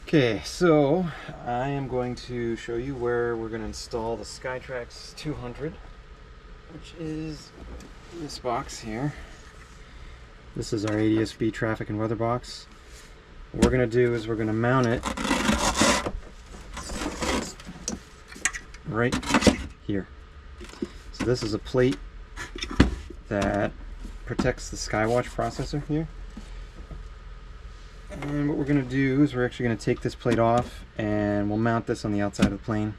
Okay, so I am going to show you where we're going to install the Skytrax200, which is this box here. This is our ADSB traffic and weather box. What we're going to do is we're going to mount it right here. So this is a plate that protects the Skywatch processor here. And what we're going to do is we're actually going to take this plate off and we'll mount this on the outside of the plane.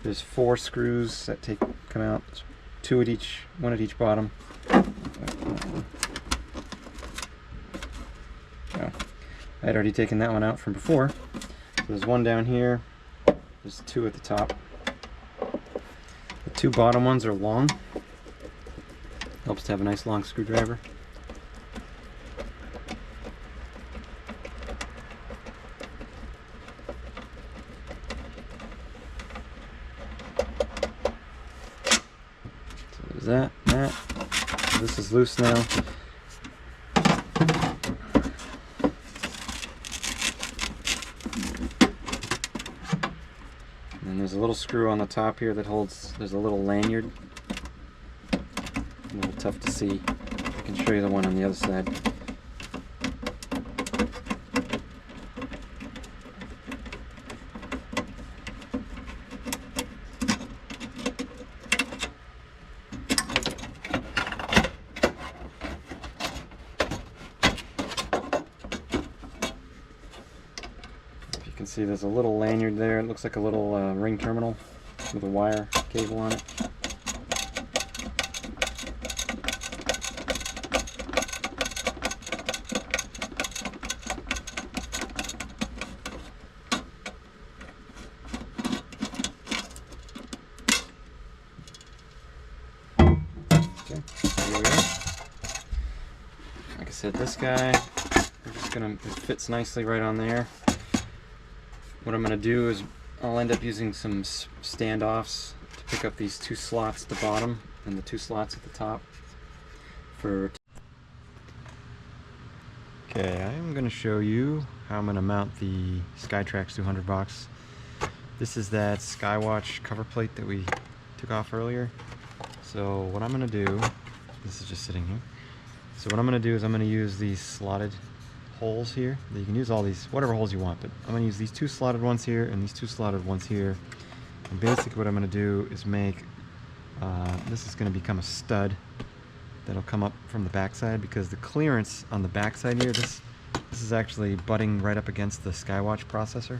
There's 4 screws that come out, 2 at each, 1 at each bottom. Oh, I had already taken that one out from before. So there's 1 down here, there's 2 at the top. The 2 bottom ones are long. Helps to have a nice long screwdriver. That. This is loose now. And there's a little screw on the top here that holds, there's a little lanyard. A little tough to see. I can show you the one on the other side. You can see there's a little lanyard there. It looks like a little ring terminal with a wire cable on it. Okay, here we are. Like I said, this guy, it fits nicely right on there. What I'm going to do is I'll end up using some standoffs to pick up these 2 slots at the bottom and the 2 slots at the top. Okay, I am going to show you how I'm going to mount the Skytrax200 box. This is that Skywatch cover plate that we took off earlier. So what I'm going to do, this is just sitting here. So what I'm going to do is I'm going to use these slotted holes here. You can use all these, whatever holes you want, but I'm going to use these 2 slotted ones here and these 2 slotted ones here. And basically what I'm going to do is make, this is going to become a stud that'll come up from the backside, because the clearance on the backside here, this is actually butting right up against the Skywatch processor.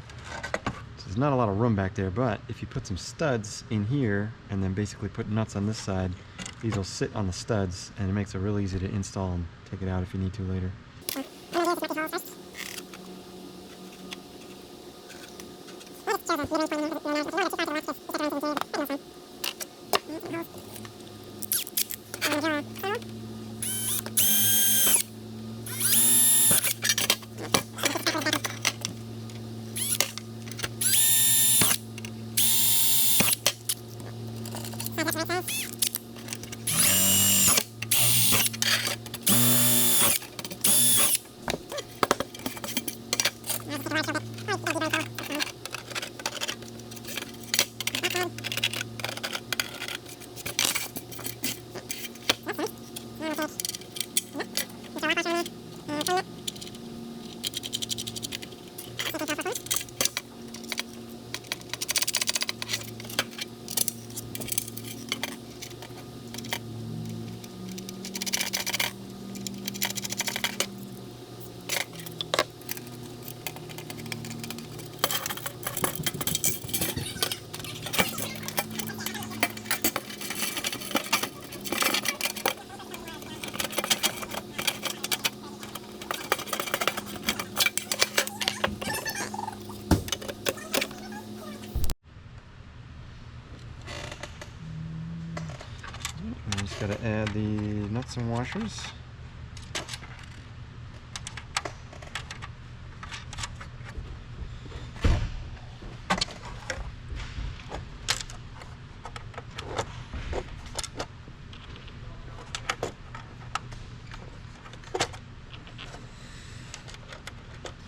So there's not a lot of room back there, but if you put some studs in here and then basically put nuts on this side, these will sit on the studs and it makes it real easy to install and take it out if you need to later. I just got to add the nuts and washers.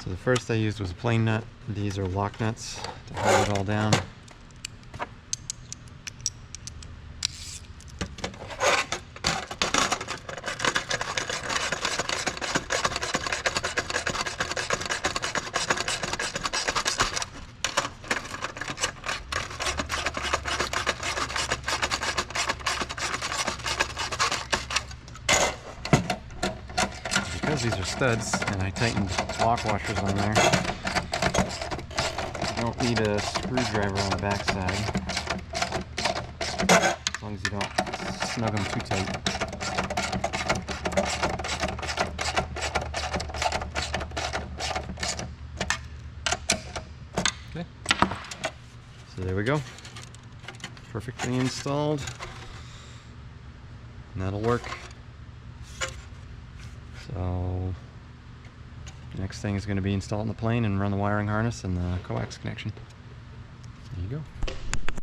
So the first I used was a plain nut. These are lock nuts to hold it all down. Because these are studs and I tightened lock washers on there, you don't need a screwdriver on the back side, as long as you don't snug them too tight. Okay, so there we go, perfectly installed, and that'll work. So the next thing is going to be installing the plane and run the wiring harness and the coax connection. There you go.